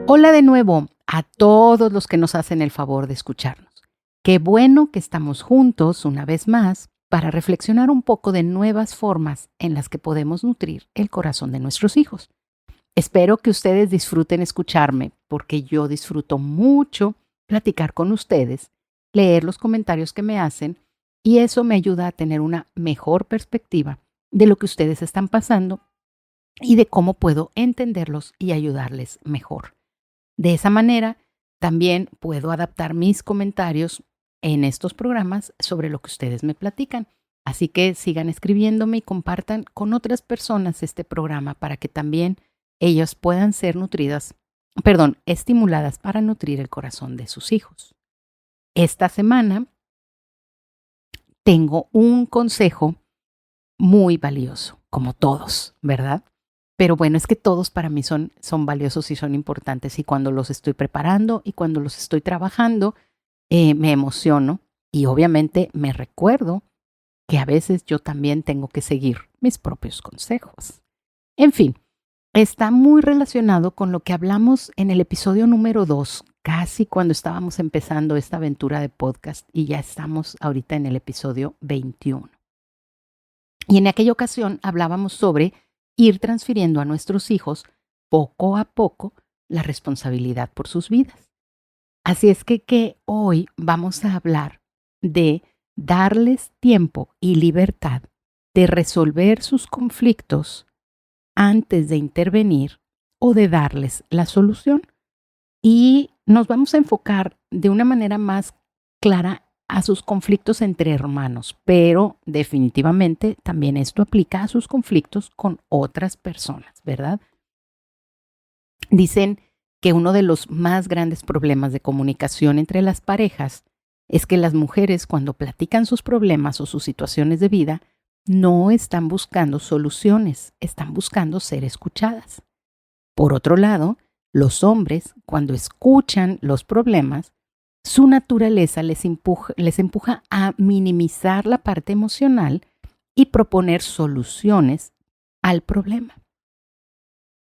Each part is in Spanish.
Hola de nuevo a todos los que nos hacen el favor de escucharnos. Qué bueno que estamos juntos una vez más para reflexionar un poco de nuevas formas en las que podemos nutrir el corazón de nuestros hijos. Espero que ustedes disfruten escucharme porque yo disfruto mucho platicar con ustedes, leer los comentarios que me hacen y eso me ayuda a tener una mejor perspectiva de lo que ustedes están pasando y de cómo puedo entenderlos y ayudarles mejor. De esa manera, también puedo adaptar mis comentarios en estos programas sobre lo que ustedes me platican. Así que sigan escribiéndome y compartan con otras personas este programa para que también ellas puedan ser estimuladas para nutrir el corazón de sus hijos. Esta semana tengo un consejo muy valioso, como todos, ¿verdad? Pero bueno, es que todos para mí son valiosos y son importantes. Y cuando los estoy preparando y cuando los estoy trabajando, me emociono y obviamente me recuerdo que a veces yo también tengo que seguir mis propios consejos. En fin, está muy relacionado con lo que hablamos en el episodio número 2, casi cuando estábamos empezando esta aventura de podcast y ya estamos ahorita en el episodio 21. Y en aquella ocasión hablábamos sobre ir transfiriendo a nuestros hijos poco a poco la responsabilidad por sus vidas. Así es que hoy vamos a hablar de darles tiempo y libertad de resolver sus conflictos antes de intervenir o de darles la solución. Y nos vamos a enfocar de una manera más clara a sus conflictos entre hermanos, pero definitivamente también esto aplica a sus conflictos con otras personas, ¿verdad? Dicen que uno de los más grandes problemas de comunicación entre las parejas es que las mujeres cuando platican sus problemas o sus situaciones de vida no están buscando soluciones, están buscando ser escuchadas. Por otro lado, los hombres cuando escuchan los problemas su naturaleza les empuja a minimizar la parte emocional y proponer soluciones al problema.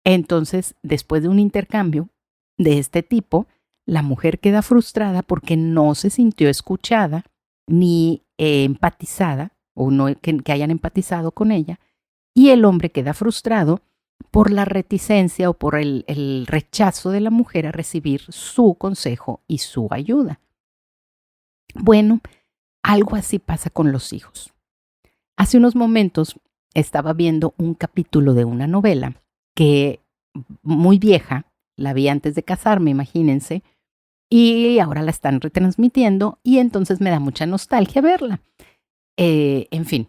Entonces, después de un intercambio de este tipo, la mujer queda frustrada porque no se sintió escuchada ni empatizada o no que hayan empatizado con ella, y el hombre queda frustrado por la reticencia o por el rechazo de la mujer a recibir su consejo y su ayuda. Bueno, algo así pasa con los hijos. Hace unos momentos estaba viendo un capítulo de una novela que muy vieja, la vi antes de casarme, imagínense, y ahora la están retransmitiendo y entonces me da mucha nostalgia verla. En fin,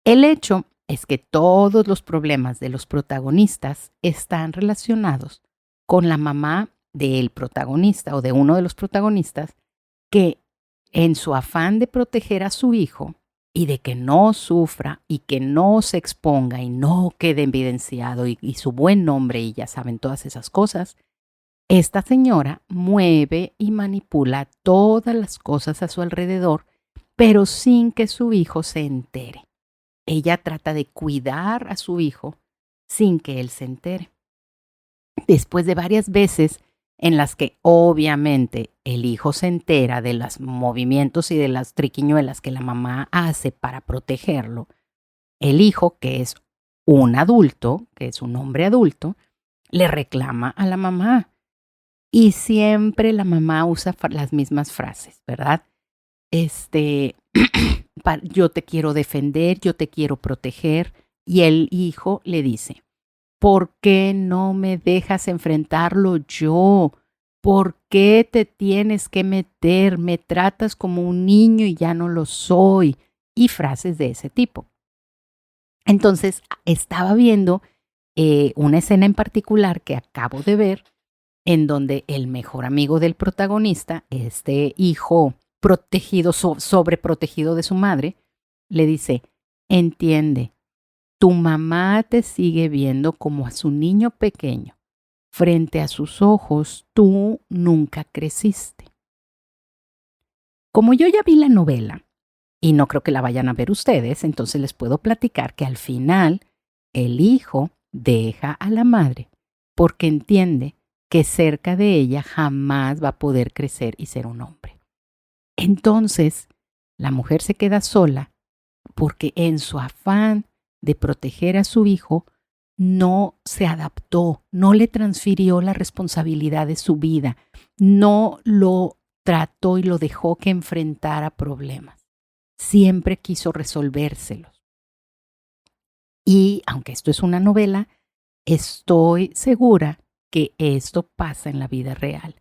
el hecho es que todos los problemas de los protagonistas están relacionados con la mamá del protagonista o de uno de los protagonistas que en su afán de proteger a su hijo y de que no sufra y que no se exponga y no quede evidenciado y su buen nombre y ya saben todas esas cosas, esta señora mueve y manipula todas las cosas a su alrededor, pero sin que su hijo se entere. Ella trata de cuidar a su hijo sin que él se entere. Después de varias veces en las que obviamente el hijo se entera de los movimientos y de las triquiñuelas que la mamá hace para protegerlo, el hijo, que es un adulto, que es un hombre adulto, le reclama a la mamá. Y siempre la mamá usa las mismas frases, ¿verdad? Yo te quiero defender, yo te quiero proteger. Y el hijo le dice, ¿por qué no me dejas enfrentarlo yo? ¿Por qué te tienes que meter? Me tratas como un niño y ya no lo soy. Y frases de ese tipo. Entonces, estaba viendo una escena en particular que acabo de ver, en donde el mejor amigo del protagonista, este hijo protegido, sobreprotegido de su madre, le dice, entiende, tu mamá te sigue viendo como a su niño pequeño. Frente a sus ojos, tú nunca creciste. Como yo ya vi la novela, y no creo que la vayan a ver ustedes, entonces les puedo platicar que al final el hijo deja a la madre porque entiende que cerca de ella jamás va a poder crecer y ser un hombre. Entonces, la mujer se queda sola porque en su afán de proteger a su hijo, no se adaptó, no le transfirió la responsabilidad de su vida, no lo trató y lo dejó que enfrentara problemas. Siempre quiso resolvérselos. Y aunque esto es una novela, estoy segura que esto pasa en la vida real.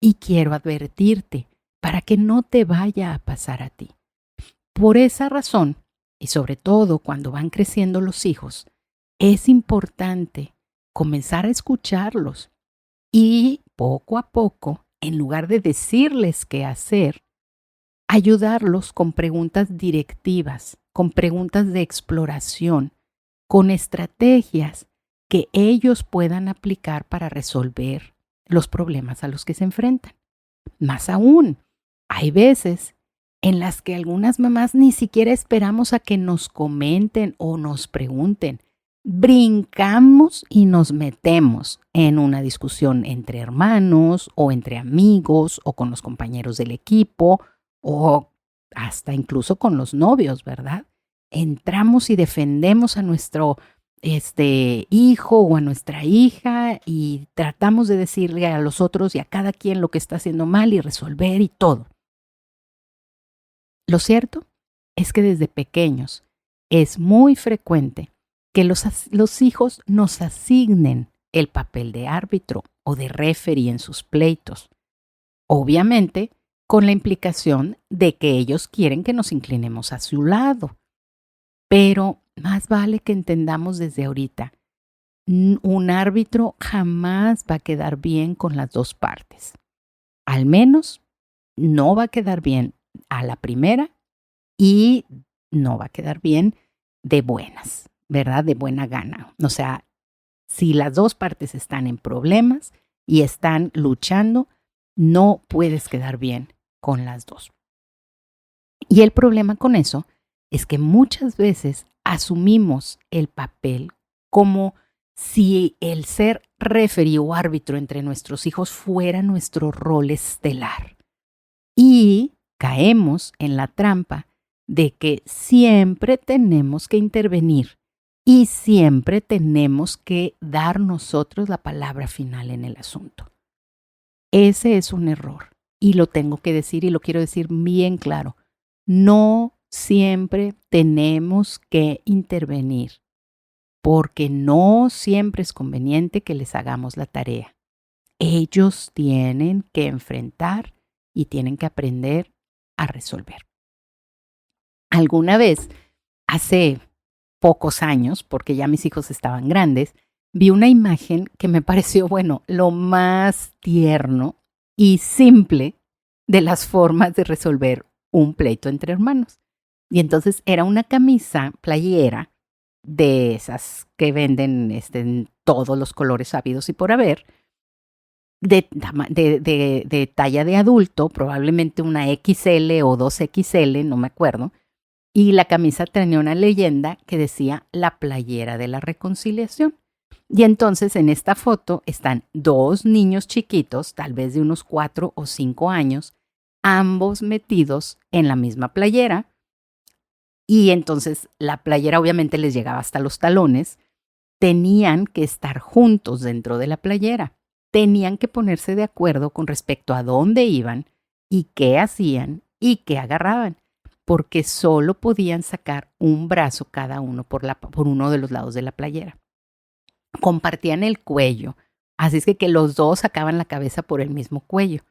Y quiero advertirte para que no te vaya a pasar a ti. Por esa razón, y sobre todo cuando van creciendo los hijos, es importante comenzar a escucharlos y poco a poco, en lugar de decirles qué hacer, ayudarlos con preguntas directivas, con preguntas de exploración, con estrategias que ellos puedan aplicar para resolver los problemas a los que se enfrentan. Más aún, hay veces en las que algunas mamás ni siquiera esperamos a que nos comenten o nos pregunten. Brincamos y nos metemos en una discusión entre hermanos o entre amigos o con los compañeros del equipo o hasta incluso con los novios, ¿verdad? Entramos y defendemos a nuestro hijo o a nuestra hija y tratamos de decirle a los otros y a cada quien lo que está haciendo mal y resolver y todo. Lo cierto es que desde pequeños es muy frecuente que los hijos nos asignen el papel de árbitro o de referee en sus pleitos. Obviamente, con la implicación de que ellos quieren que nos inclinemos a su lado. Pero más vale que entendamos desde ahorita, un árbitro jamás va a quedar bien con las dos partes. Al menos no va a quedar bien a la primera y no va a quedar bien de buenas, ¿verdad? De buena gana. O sea, si las dos partes están en problemas y están luchando, no puedes quedar bien con las dos. Y el problema con eso es que muchas veces asumimos el papel como si el ser referee o árbitro entre nuestros hijos fuera nuestro rol estelar. Y caemos en la trampa de que siempre tenemos que intervenir y siempre tenemos que dar nosotros la palabra final en el asunto. Ese es un error y lo tengo que decir y lo quiero decir bien claro. No siempre tenemos que intervenir porque no siempre es conveniente que les hagamos la tarea. Ellos tienen que enfrentar y tienen que aprender a resolver. Alguna vez, hace pocos años, porque ya mis hijos estaban grandes, vi una imagen que me pareció, lo más tierno y simple de las formas de resolver un pleito entre hermanos. Y entonces era una camisa playera de esas que venden en todos los colores habidos y por haber, de talla de adulto, probablemente una XL o 2XL, no me acuerdo, y la camisa tenía una leyenda que decía la playera de la reconciliación. Y entonces en esta foto están dos niños chiquitos, tal vez de unos 4 o 5 años, ambos metidos en la misma playera. Y entonces la playera obviamente les llegaba hasta los talones. Tenían que estar juntos dentro de la playera. Tenían que ponerse de acuerdo con respecto a dónde iban y qué hacían y qué agarraban, porque solo podían sacar un brazo cada uno por uno de los lados de la playera. Compartían el cuello, así es que los dos sacaban la cabeza por el mismo cuello.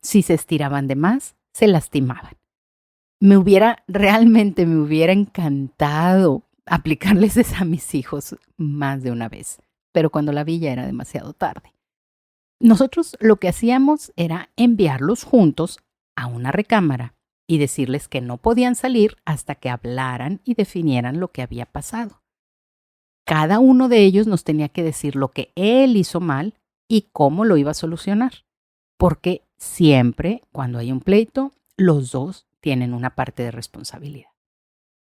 Si se estiraban de más, se lastimaban. Realmente me hubiera encantado aplicarles eso a mis hijos más de una vez, pero cuando la vi ya era demasiado tarde. Nosotros lo que hacíamos era enviarlos juntos a una recámara y decirles que no podían salir hasta que hablaran y definieran lo que había pasado. Cada uno de ellos nos tenía que decir lo que él hizo mal y cómo lo iba a solucionar, porque siempre, cuando hay un pleito, los dos tienen una parte de responsabilidad.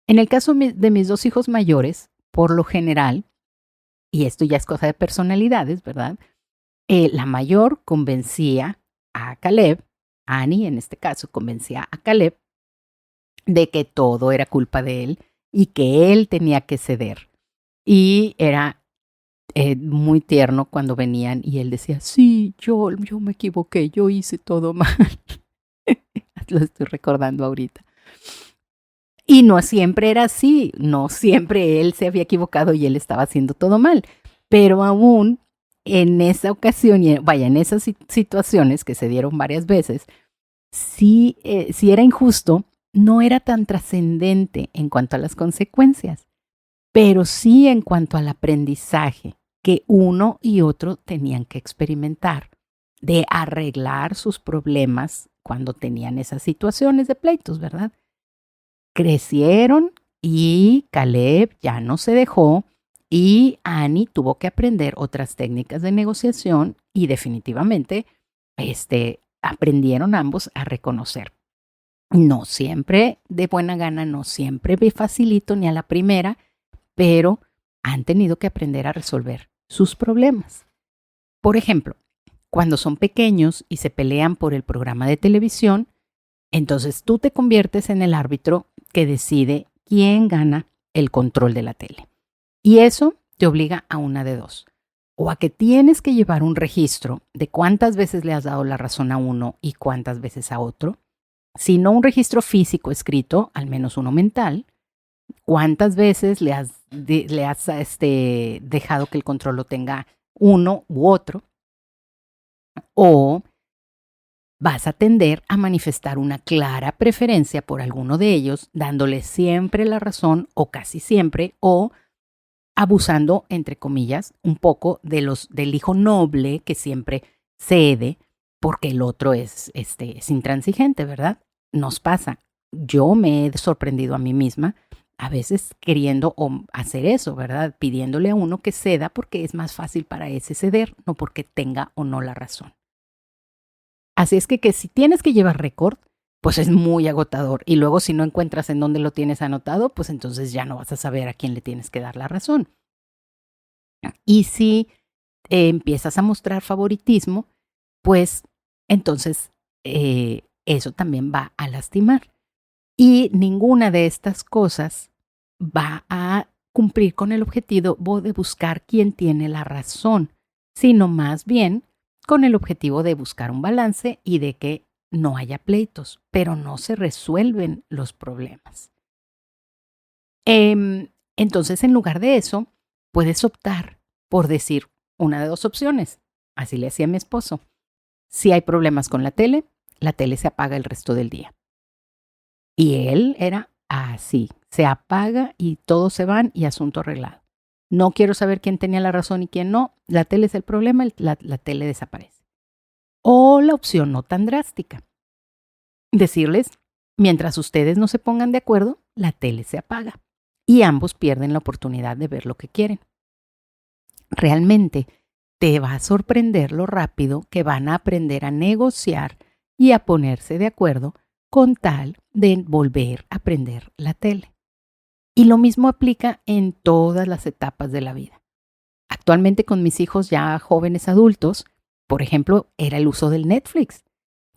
En el caso de mis dos hijos mayores, por lo general, y esto ya es cosa de personalidades, ¿verdad? La mayor convencía a Caleb, Annie en este caso convencía a Caleb de que todo era culpa de él y que él tenía que ceder. Y era muy tierno cuando venían y él decía, sí, yo me equivoqué, yo hice todo mal. Lo estoy recordando ahorita. Y no siempre era así, no siempre él se había equivocado y él estaba haciendo todo mal. Pero aún en esa ocasión, en esas situaciones que se dieron varias veces, si era injusto, no era tan trascendente en cuanto a las consecuencias, pero sí en cuanto al aprendizaje que uno y otro tenían que experimentar de arreglar sus problemas cuando tenían esas situaciones de pleitos, ¿verdad? Crecieron y Caleb ya no se dejó y Annie tuvo que aprender otras técnicas de negociación y definitivamente aprendieron ambos a reconocer. No siempre de buena gana, no siempre facilito ni a la primera, pero han tenido que aprender a resolver sus problemas. Por ejemplo, cuando son pequeños y se pelean por el programa de televisión, entonces tú te conviertes en el árbitro que decide quién gana el control de la tele. Y eso te obliga a una de dos. O a que tienes que llevar un registro de cuántas veces le has dado la razón a uno y cuántas veces a otro. Si no un registro físico escrito, al menos uno mental. ¿Cuántas veces le has dejado que el control lo tenga uno u otro? O vas a tender a manifestar una clara preferencia por alguno de ellos, dándole siempre la razón o casi siempre, o abusando, entre comillas, un poco del hijo noble que siempre cede porque el otro es intransigente, ¿verdad? Nos pasa. Yo me he sorprendido a mí misma a veces queriendo hacer eso, ¿verdad? Pidiéndole a uno que ceda porque es más fácil para ese ceder, no porque tenga o no la razón. Así es que si tienes que llevar récord, pues es muy agotador. Y luego si no encuentras en dónde lo tienes anotado, pues entonces ya no vas a saber a quién le tienes que dar la razón. Y si empiezas a mostrar favoritismo, pues entonces eso también va a lastimar. Y ninguna de estas cosas va a cumplir con el objetivo de buscar quién tiene la razón, sino más bien con el objetivo de buscar un balance y de que no haya pleitos, pero no se resuelven los problemas. Entonces, en lugar de eso, puedes optar por decir una de dos opciones. Así le hacía a mi esposo. Si hay problemas con la tele se apaga el resto del día. Y él era así, se apaga y todos se van y asunto arreglado. No quiero saber quién tenía la razón y quién no. La tele es el problema, la tele desaparece. O la opción no tan drástica. Decirles, mientras ustedes no se pongan de acuerdo, la tele se apaga. Y ambos pierden la oportunidad de ver lo que quieren. Realmente te va a sorprender lo rápido que van a aprender a negociar y a ponerse de acuerdo con tal de volver a prender la tele. Y lo mismo aplica en todas las etapas de la vida. Actualmente con mis hijos ya jóvenes adultos, por ejemplo, era el uso del Netflix.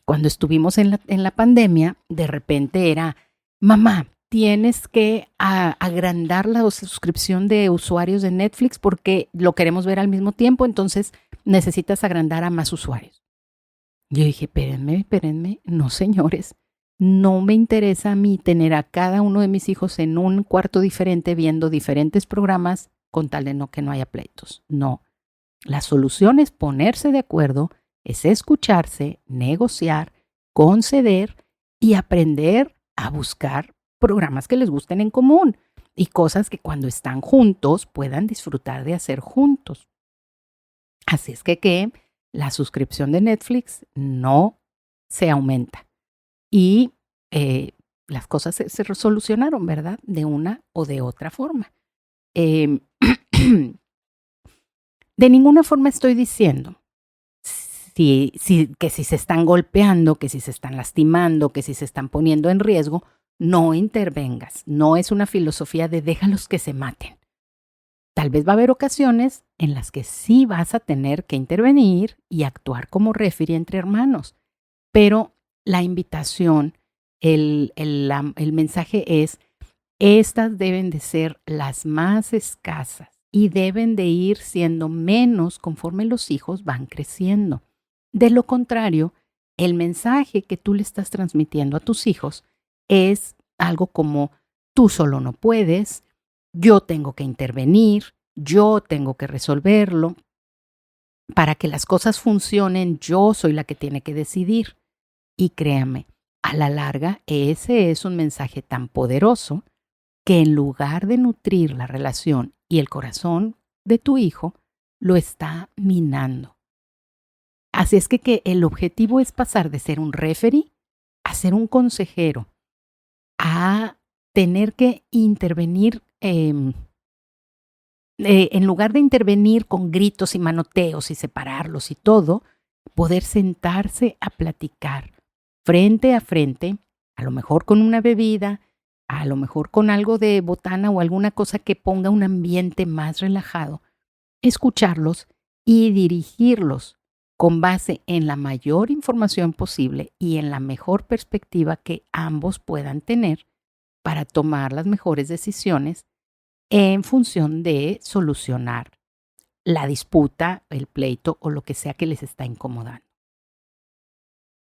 Cuando estuvimos en la pandemia, de repente era, mamá, tienes que agrandar la suscripción de usuarios de Netflix porque lo queremos ver al mismo tiempo, entonces necesitas agrandar a más usuarios. Yo dije, espérenme, no señores, no me interesa a mí tener a cada uno de mis hijos en un cuarto diferente viendo diferentes programas con tal de que no haya pleitos. No, la solución es ponerse de acuerdo, es escucharse, negociar, conceder y aprender a buscar programas que les gusten en común y cosas que cuando están juntos puedan disfrutar de hacer juntos. Así es que la suscripción de Netflix no se aumenta y las cosas se solucionaron, ¿verdad? De una o de otra forma. De ninguna forma estoy diciendo que si se están golpeando, que si se están lastimando, que si se están poniendo en riesgo, no intervengas. No es una filosofía de déjalos que se maten. Tal vez va a haber ocasiones en las que sí vas a tener que intervenir y actuar como referee entre hermanos, pero la invitación, el mensaje es, estas deben de ser las más escasas y deben de ir siendo menos conforme los hijos van creciendo. De lo contrario, el mensaje que tú le estás transmitiendo a tus hijos es algo como tú solo no puedes, yo tengo que intervenir, yo tengo que resolverlo. Para que las cosas funcionen, yo soy la que tiene que decidir. Y créame, a la larga, ese es un mensaje tan poderoso que en lugar de nutrir la relación y el corazón de tu hijo, lo está minando. Así es que el objetivo es pasar de ser un referee a ser un consejero, a tener que intervenir, en lugar de intervenir con gritos y manoteos y separarlos y todo, poder sentarse a platicar frente a frente, a lo mejor con una bebida, a lo mejor con algo de botana o alguna cosa que ponga un ambiente más relajado, escucharlos y dirigirlos con base en la mayor información posible y en la mejor perspectiva que ambos puedan tener para tomar las mejores decisiones en función de solucionar la disputa, el pleito o lo que sea que les está incomodando.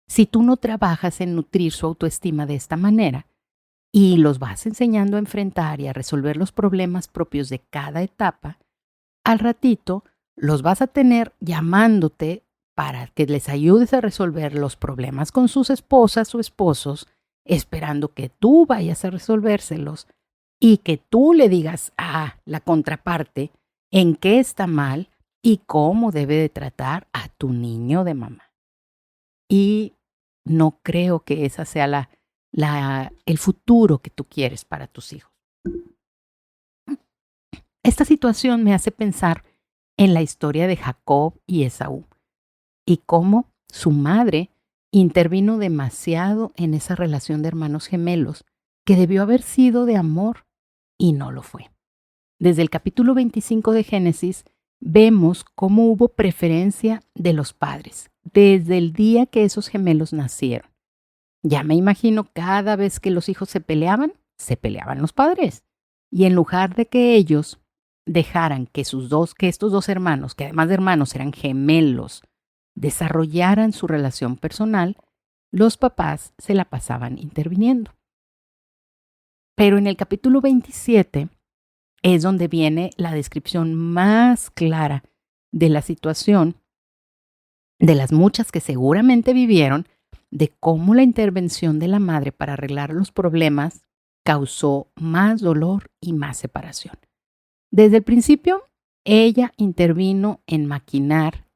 Si tú no trabajas en nutrir su autoestima de esta manera y los vas enseñando a enfrentar y a resolver los problemas propios de cada etapa, al ratito los vas a tener llamándote para que les ayudes a resolver los problemas con sus esposas o esposos, esperando que tú vayas a resolvérselos y que tú le digas a la contraparte en qué está mal y cómo debe de tratar a tu niño de mamá. Y no creo que esa sea el futuro que tú quieres para tus hijos. Esta situación me hace pensar en la historia de Jacob y Esaú y cómo su madre intervino demasiado en esa relación de hermanos gemelos que debió haber sido de amor y no lo fue. Desde el capítulo 25 de Génesis vemos cómo hubo preferencia de los padres desde el día que esos gemelos nacieron. Ya me imagino cada vez que los hijos se peleaban los padres. Y en lugar de que ellos dejaran que estos dos hermanos, que además de hermanos eran gemelos, desarrollaran su relación personal, los papás se la pasaban interviniendo. Pero en el capítulo 27 es donde viene la descripción más clara de la situación, de las muchas que seguramente vivieron, de cómo la intervención de la madre para arreglar los problemas causó más dolor y más separación. Desde el principio, ella intervino en maquinar,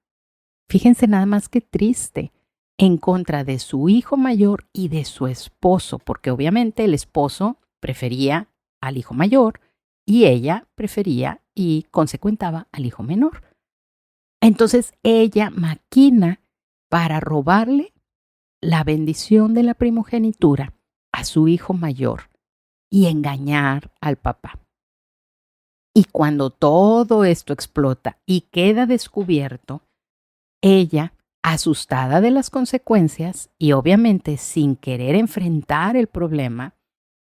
fíjense nada más que triste, en contra de su hijo mayor y de su esposo, porque obviamente el esposo prefería al hijo mayor y ella prefería y consecuentaba al hijo menor. Entonces ella maquina para robarle la bendición de la primogenitura a su hijo mayor y engañar al papá. Y cuando todo esto explota y queda descubierto, ella, asustada de las consecuencias y obviamente sin querer enfrentar el problema,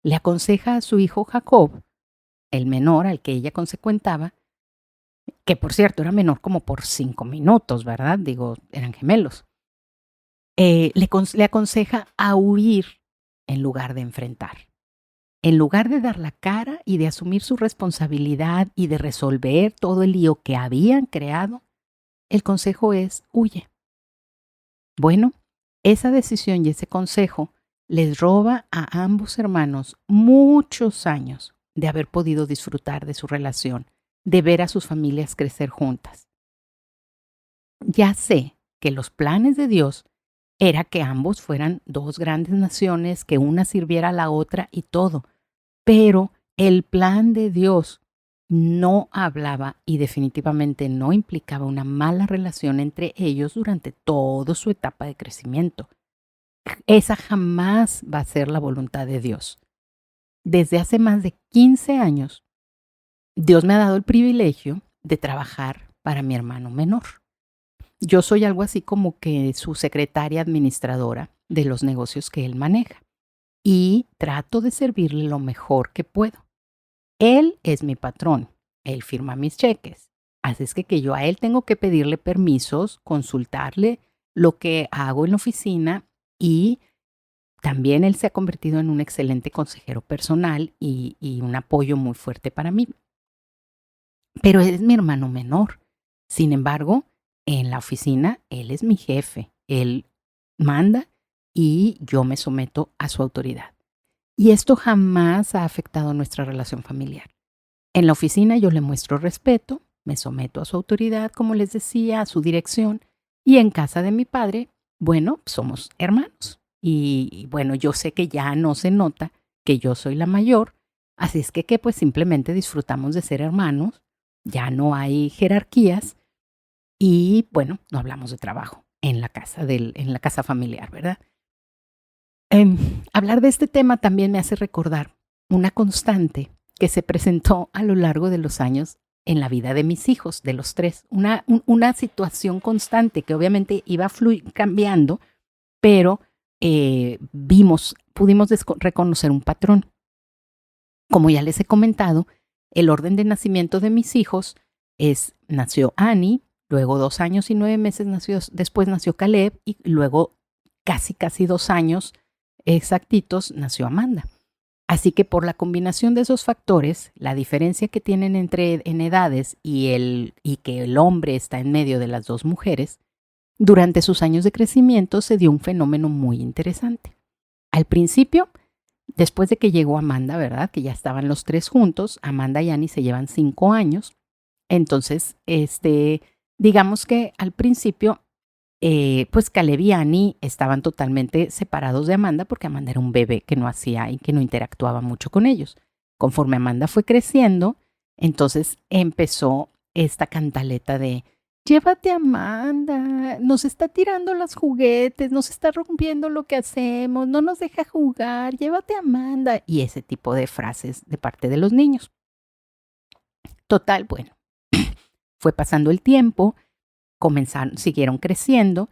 le aconseja a su hijo Jacob, el menor al que ella consecuentaba, que por cierto era menor como por 5 minutos, ¿verdad? Digo, eran gemelos. Le aconseja a huir en lugar de enfrentar. En lugar de dar la cara y de asumir su responsabilidad y de resolver todo el lío que habían creado, el consejo es huye. Bueno, esa decisión y ese consejo les roba a ambos hermanos muchos años de haber podido disfrutar de su relación, de ver a sus familias crecer juntas. Ya sé que los planes de Dios era que ambos fueran dos grandes naciones, que una sirviera a la otra y todo, pero el plan de Dios no hablaba y definitivamente no implicaba una mala relación entre ellos durante toda su etapa de crecimiento. Esa jamás va a ser la voluntad de Dios. Desde hace más de 15 años, Dios me ha dado el privilegio de trabajar para mi hermano menor. Yo soy algo así como que su secretaria administradora de los negocios que él maneja y trato de servirle lo mejor que puedo. Él es mi patrón, él firma mis cheques, así es que yo a él tengo que pedirle permisos, consultarle lo que hago en la oficina y también él se ha convertido en un excelente consejero personal y un apoyo muy fuerte para mí. Pero él es mi hermano menor. Sin embargo, en la oficina, él es mi jefe. Él manda y yo me someto a su autoridad. Y esto jamás ha afectado nuestra relación familiar. En la oficina yo le muestro respeto, me someto a su autoridad, como les decía, a su dirección. Y en casa de mi padre, bueno, somos hermanos. Y bueno, yo sé que ya no se nota que yo soy la mayor, así es que pues simplemente disfrutamos de ser hermanos, ya no hay jerarquías y bueno, no hablamos de trabajo en la casa familiar, ¿verdad? Hablar de este tema también me hace recordar una constante que se presentó a lo largo de los años en la vida de mis hijos, de los tres. Una situación constante que obviamente iba cambiando, pero pudimos reconocer un patrón. Como ya les he comentado, el orden de nacimiento de mis hijos nació Annie, luego 2 años y 9 meses después nació Caleb y luego casi 2 años exactitos nació Amanda. Así que por la combinación de esos factores, la diferencia que tienen en edades y que el hombre está en medio de las dos mujeres, durante sus años de crecimiento se dio un fenómeno muy interesante. Al principio, después de que llegó Amanda, ¿verdad? Que ya estaban los tres juntos, Amanda y Annie se llevan 5 años. Entonces, digamos que al principio, pues Caleb y Annie estaban totalmente separados de Amanda porque Amanda era un bebé que no hacía y que no interactuaba mucho con ellos. Conforme Amanda fue creciendo, entonces empezó esta cantaleta de llévate a Amanda, nos está tirando los juguetes, nos está rompiendo lo que hacemos, no nos deja jugar, llévate a Amanda. Y ese tipo de frases de parte de los niños. Total, bueno, fue pasando el tiempo, siguieron creciendo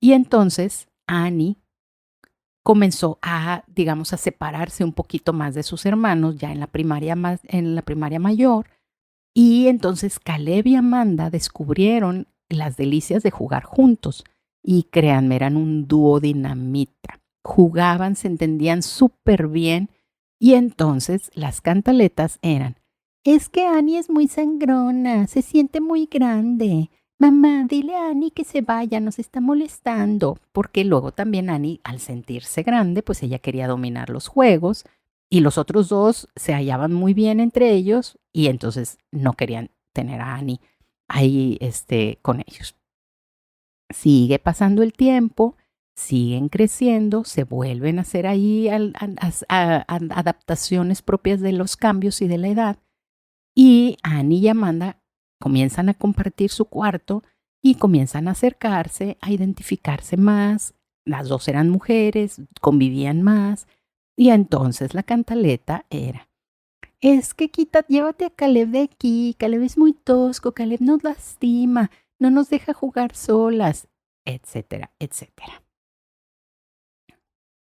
y entonces Annie comenzó digamos, a separarse un poquito más de sus hermanos ya en la primaria mayor. Y entonces Caleb y Amanda descubrieron las delicias de jugar juntos. Y créanme, eran un dúo dinamita. Jugaban, se entendían súper bien. Y entonces las cantaletas eran: es que Annie es muy sangrona, se siente muy grande. Mamá, dile a Annie que se vaya, nos está molestando. Porque luego también Annie, al sentirse grande, pues ella quería dominar los juegos. Y los otros dos se hallaban muy bien entre ellos y entonces no querían tener a Annie ahí con ellos. Sigue pasando el tiempo, siguen creciendo, se vuelven a hacer ahí adaptaciones propias de los cambios y de la edad. Y Annie y Amanda comienzan a compartir su cuarto y comienzan a acercarse, a identificarse más. Las dos eran mujeres, convivían más. Y entonces la cantaleta era: es que llévate a Caleb de aquí, Caleb es muy tosco, Caleb nos lastima, no nos deja jugar solas, etcétera, etcétera.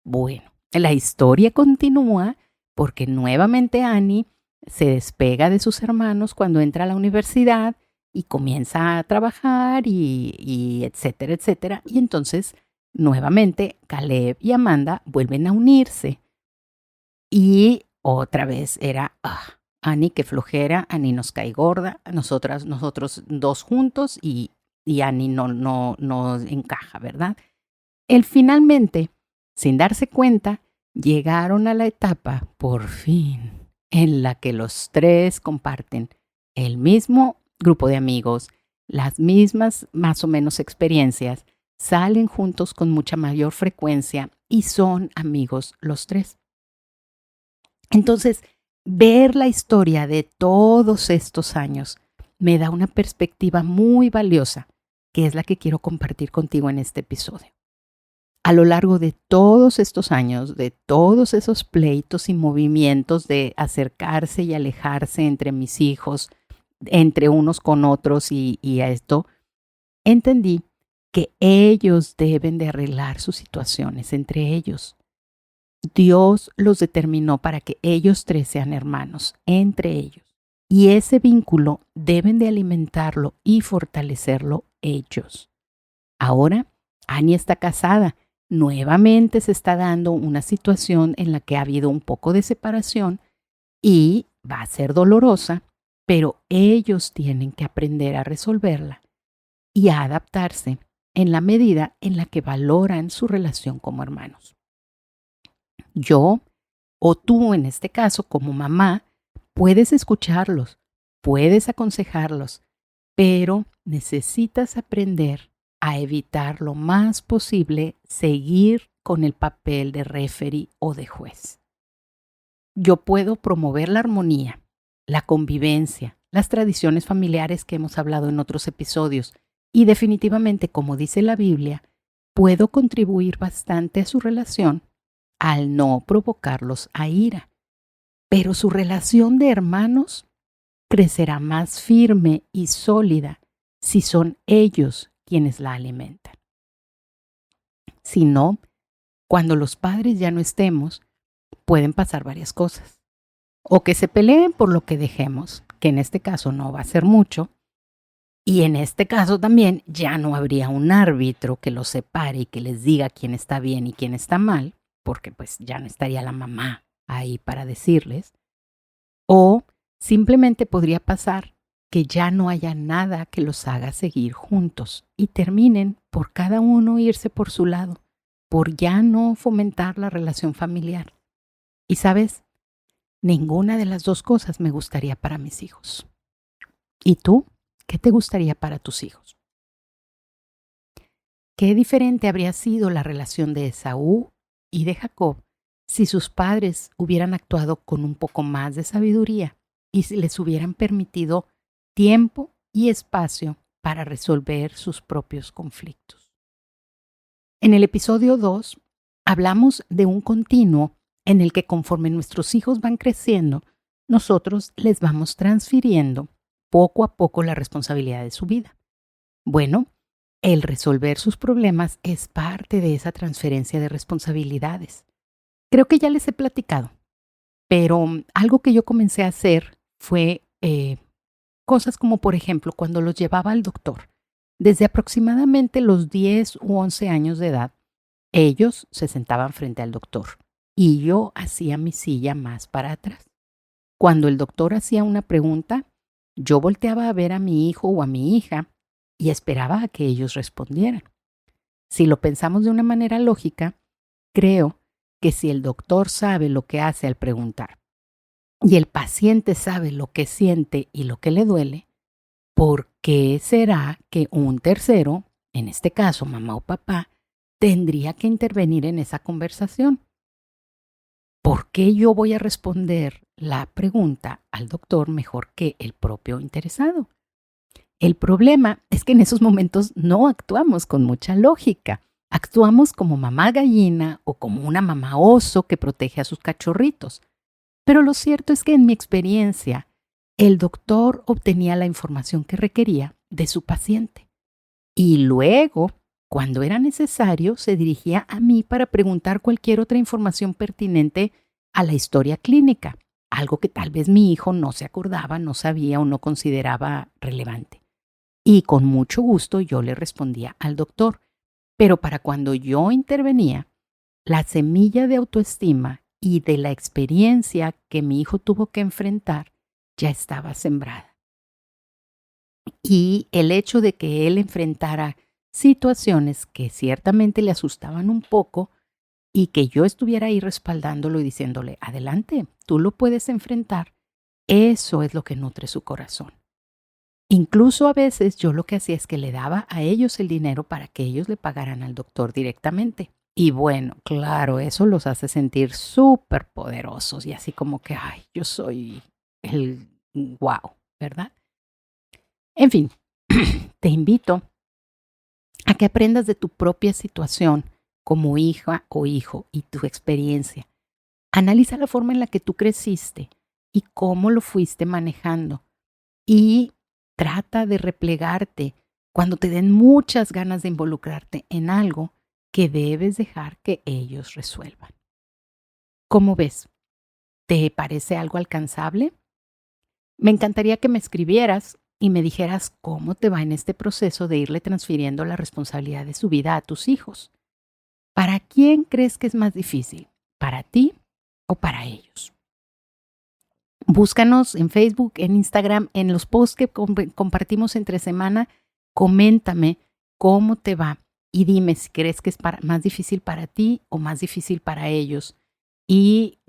Bueno, la historia continúa porque nuevamente Annie se despega de sus hermanos cuando entra a la universidad y comienza a trabajar y etcétera, etcétera. Y entonces nuevamente Caleb y Amanda vuelven a unirse. Y otra vez era, Annie, qué flojera, Annie nos cae gorda, nosotros dos juntos y Annie no encaja, ¿verdad? Finalmente, sin darse cuenta, llegaron a la etapa, por fin, en la que los tres comparten el mismo grupo de amigos, las mismas más o menos experiencias, salen juntos con mucha mayor frecuencia y son amigos los tres. Entonces, ver la historia de todos estos años me da una perspectiva muy valiosa, que es la que quiero compartir contigo en este episodio. A lo largo de todos estos años, de todos esos pleitos y movimientos de acercarse y alejarse entre mis hijos, entre unos con otros y a esto, entendí que ellos deben de arreglar sus situaciones entre ellos. Dios los determinó para que ellos tres sean hermanos, entre ellos. Y ese vínculo deben de alimentarlo y fortalecerlo ellos. Ahora, Annie está casada. Nuevamente se está dando una situación en la que ha habido un poco de separación y va a ser dolorosa, pero ellos tienen que aprender a resolverla y a adaptarse en la medida en la que valoran su relación como hermanos. Yo, o tú en este caso como mamá, puedes escucharlos, puedes aconsejarlos, pero necesitas aprender a evitar lo más posible seguir con el papel de referee o de juez. Yo puedo promover la armonía, la convivencia, las tradiciones familiares que hemos hablado en otros episodios y definitivamente, como dice la Biblia, puedo contribuir bastante a su relación al no provocarlos a ira. Pero su relación de hermanos crecerá más firme y sólida si son ellos quienes la alimentan. Si no, cuando los padres ya no estemos, pueden pasar varias cosas. O que se peleen por lo que dejemos, que en este caso no va a ser mucho, y en este caso también ya no habría un árbitro que los separe y que les diga quién está bien y quién está mal, porque pues ya no estaría la mamá ahí para decirles. O simplemente podría pasar que ya no haya nada que los haga seguir juntos y terminen por cada uno irse por su lado, por ya no fomentar la relación familiar. Y sabes, ninguna de las dos cosas me gustaría para mis hijos. ¿Y tú? ¿Qué te gustaría para tus hijos? ¿Qué diferente habría sido la relación de Esaú y de Jacob si sus padres hubieran actuado con un poco más de sabiduría y si les hubieran permitido tiempo y espacio para resolver sus propios conflictos? En el episodio 2 hablamos de un continuo en el que conforme nuestros hijos van creciendo, nosotros les vamos transfiriendo poco a poco la responsabilidad de su vida. Bueno, el resolver sus problemas es parte de esa transferencia de responsabilidades. Creo que ya les he platicado, pero algo que yo comencé a hacer fue cosas como, por ejemplo, cuando los llevaba al doctor. Desde aproximadamente los 10 u 11 años de edad, ellos se sentaban frente al doctor y yo hacía mi silla más para atrás. Cuando el doctor hacía una pregunta, yo volteaba a ver a mi hijo o a mi hija y esperaba a que ellos respondieran. Si lo pensamos de una manera lógica, creo que si el doctor sabe lo que hace al preguntar y el paciente sabe lo que siente y lo que le duele, ¿por qué será que un tercero, en este caso mamá o papá, tendría que intervenir en esa conversación? ¿Por qué yo voy a responder la pregunta al doctor mejor que el propio interesado? El problema es que en esos momentos no actuamos con mucha lógica. Actuamos como mamá gallina o como una mamá oso que protege a sus cachorritos. Pero lo cierto es que en mi experiencia, el doctor obtenía la información que requería de su paciente. Y luego, cuando era necesario, se dirigía a mí para preguntar cualquier otra información pertinente a la historia clínica, algo que tal vez mi hijo no se acordaba, no sabía o no consideraba relevante. Y con mucho gusto yo le respondía al doctor. Pero para cuando yo intervenía, la semilla de autoestima y de la experiencia que mi hijo tuvo que enfrentar ya estaba sembrada. Y el hecho de que él enfrentara situaciones que ciertamente le asustaban un poco y que yo estuviera ahí respaldándolo y diciéndole, adelante, tú lo puedes enfrentar, eso es lo que nutre su corazón. Incluso a veces yo lo que hacía es que le daba a ellos el dinero para que ellos le pagaran al doctor directamente. Y bueno, claro, eso los hace sentir súper poderosos y así como que, ay, yo soy el wow, ¿verdad? En fin, te invito a que aprendas de tu propia situación como hija o hijo y tu experiencia. Analiza la forma en la que tú creciste y cómo lo fuiste manejando. Y trata de replegarte cuando te den muchas ganas de involucrarte en algo que debes dejar que ellos resuelvan. ¿Cómo ves? ¿Te parece algo alcanzable? Me encantaría que me escribieras y me dijeras cómo te va en este proceso de irle transfiriendo la responsabilidad de su vida a tus hijos. ¿Para quién crees que es más difícil? ¿Para ti o para ellos? Búscanos en Facebook, en Instagram, en los posts que compartimos entre semana. Coméntame cómo te va y dime si crees que es más difícil para ti o más difícil para ellos. Y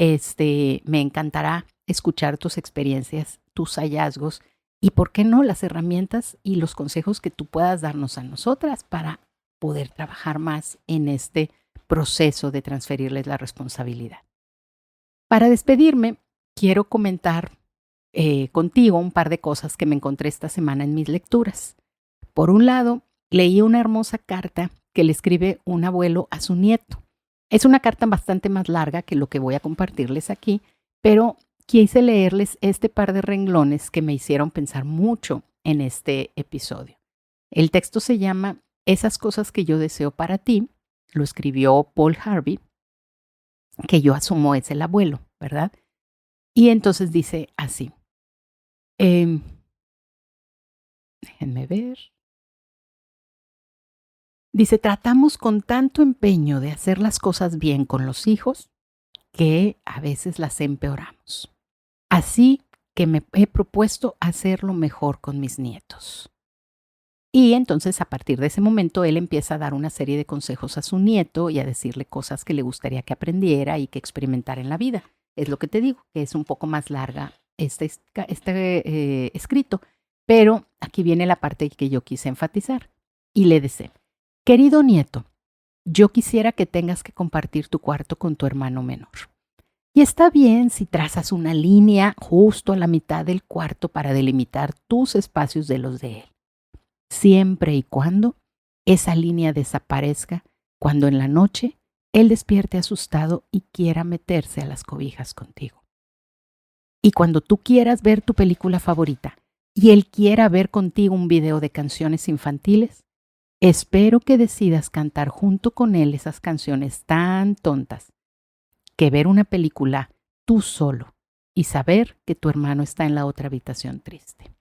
me encantará escuchar tus experiencias, tus hallazgos y, ¿por qué no?, las herramientas y los consejos que tú puedas darnos a nosotras para poder trabajar más en este proceso de transferirles la responsabilidad. Para despedirme, quiero comentar contigo un par de cosas que me encontré esta semana en mis lecturas. Por un lado, leí una hermosa carta que le escribe un abuelo a su nieto. Es una carta bastante más larga que lo que voy a compartirles aquí, pero quise leerles este par de renglones que me hicieron pensar mucho en este episodio. El texto se llama Esas cosas que yo deseo para ti. Lo escribió Paul Harvey, que yo asumo es el abuelo, ¿verdad? Y entonces dice así. Déjenme ver. Dice, tratamos con tanto empeño de hacer las cosas bien con los hijos que a veces las empeoramos. Así que me he propuesto hacerlo mejor con mis nietos. Y entonces a partir de ese momento él empieza a dar una serie de consejos a su nieto y a decirle cosas que le gustaría que aprendiera y que experimentara en la vida. Es lo que te digo, que es un poco más larga este escrito, pero aquí viene la parte que yo quise enfatizar. Y le dice, querido nieto, yo quisiera que tengas que compartir tu cuarto con tu hermano menor. Y está bien si trazas una línea justo a la mitad del cuarto para delimitar tus espacios de los de él. Siempre y cuando esa línea desaparezca cuando en la noche él despierte asustado y quiera meterse a las cobijas contigo. Y cuando tú quieras ver tu película favorita y él quiera ver contigo un video de canciones infantiles, espero que decidas cantar junto con él esas canciones tan tontas que ver una película tú solo y saber que tu hermano está en la otra habitación triste.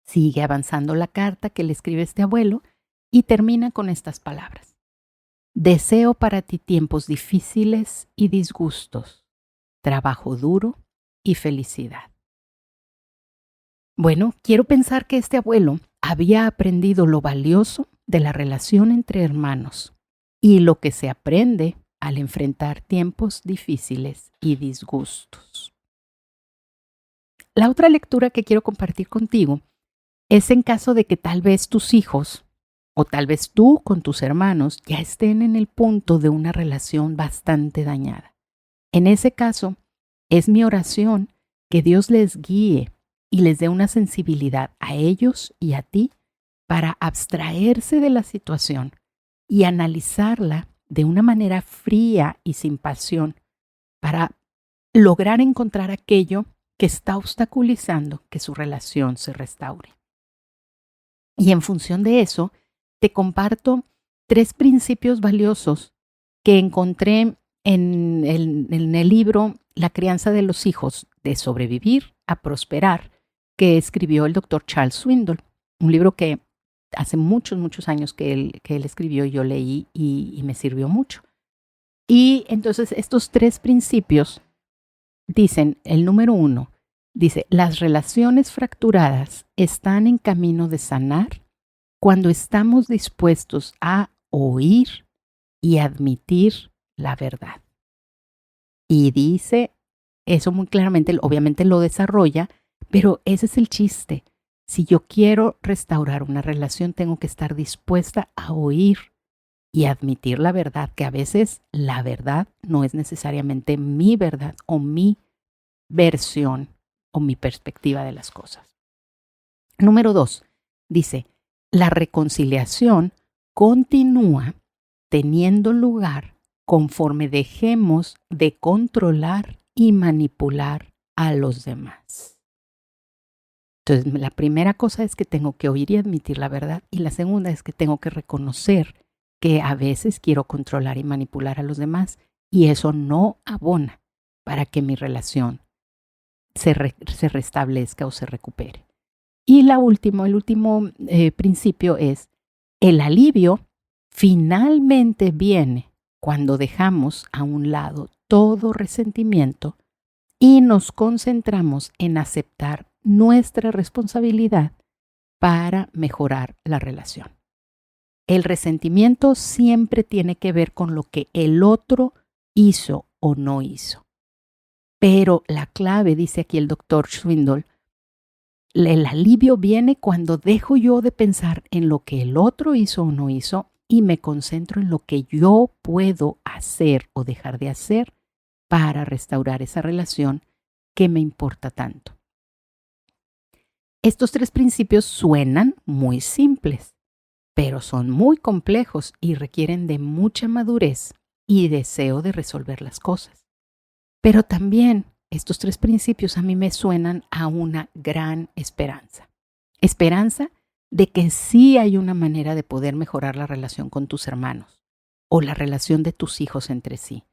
Sigue avanzando la carta que le escribe este abuelo y termina con estas palabras. Deseo para ti tiempos difíciles y disgustos, trabajo duro y felicidad. Bueno, quiero pensar que este abuelo había aprendido lo valioso de la relación entre hermanos y lo que se aprende al enfrentar tiempos difíciles y disgustos. La otra lectura que quiero compartir contigo es en caso de que tal vez tus hijos o tal vez tú con tus hermanos ya estén en el punto de una relación bastante dañada. En ese caso, es mi oración que Dios les guíe y les dé una sensibilidad a ellos y a ti para abstraerse de la situación y analizarla de una manera fría y sin pasión para lograr encontrar aquello que está obstaculizando que su relación se restaure. Y en función de eso, te comparto 3 principios valiosos que encontré en el libro La crianza de los hijos, de sobrevivir a prosperar, que escribió el doctor Charles Swindoll. Un libro que hace muchos años que él escribió y yo leí y me sirvió mucho. Y entonces estos 3 principios dicen, el número 1, dice, las relaciones fracturadas están en camino de sanar cuando estamos dispuestos a oír y admitir la verdad. Y dice eso muy claramente, obviamente lo desarrolla, pero ese es el chiste. Si yo quiero restaurar una relación, tengo que estar dispuesta a oír y admitir la verdad, que a veces la verdad no es necesariamente mi verdad o mi versión o mi perspectiva de las cosas. Número 2, dice, la reconciliación continúa teniendo lugar conforme dejemos de controlar y manipular a los demás. Entonces, la primera cosa es que tengo que oír y admitir la verdad, y la segunda es que tengo que reconocer que a veces quiero controlar y manipular a los demás, y eso no abona para que mi relación se restablezca o se recupere. Y el último principio es: el alivio finalmente viene cuando dejamos a un lado todo resentimiento y nos concentramos en aceptar nuestra responsabilidad para mejorar la relación. El resentimiento siempre tiene que ver con lo que el otro hizo o no hizo. Pero la clave, dice aquí el doctor Swindoll, el alivio viene cuando dejo yo de pensar en lo que el otro hizo o no hizo y me concentro en lo que yo puedo hacer o dejar de hacer para restaurar esa relación que me importa tanto. Estos 3 principios suenan muy simples, pero son muy complejos y requieren de mucha madurez y deseo de resolver las cosas. Pero también estos 3 principios a mí me suenan a una gran esperanza. Esperanza de que sí hay una manera de poder mejorar la relación con tus hermanos o la relación de tus hijos entre sí,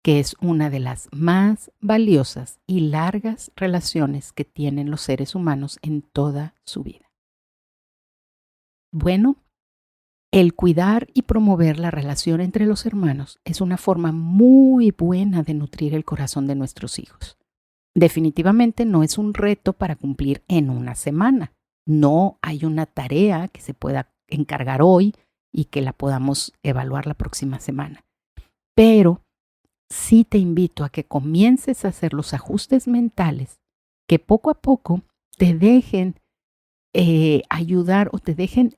que es una de las más valiosas y largas relaciones que tienen los seres humanos en toda su vida. Bueno, el cuidar y promover la relación entre los hermanos es una forma muy buena de nutrir el corazón de nuestros hijos. Definitivamente no es un reto para cumplir en una semana. No hay una tarea que se pueda encargar hoy y que la podamos evaluar la próxima semana. Pero sí te invito a que comiences a hacer los ajustes mentales que poco a poco te dejen ayudar o te dejen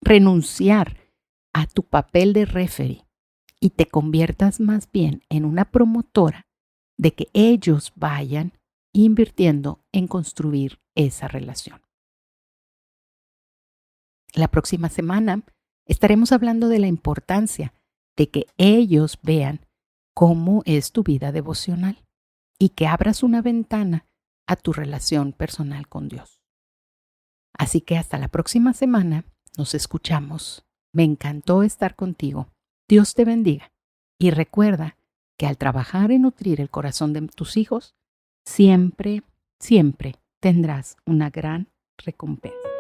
renunciar a tu papel de referee y te conviertas más bien en una promotora de que ellos vayan invirtiendo en construir esa relación. La próxima semana estaremos hablando de la importancia de que ellos vean cómo es tu vida devocional y que abras una ventana a tu relación personal con Dios. Así que hasta la próxima semana nos escuchamos. Me encantó estar contigo. Dios te bendiga. Y recuerda que al trabajar en nutrir el corazón de tus hijos, siempre, siempre tendrás una gran recompensa.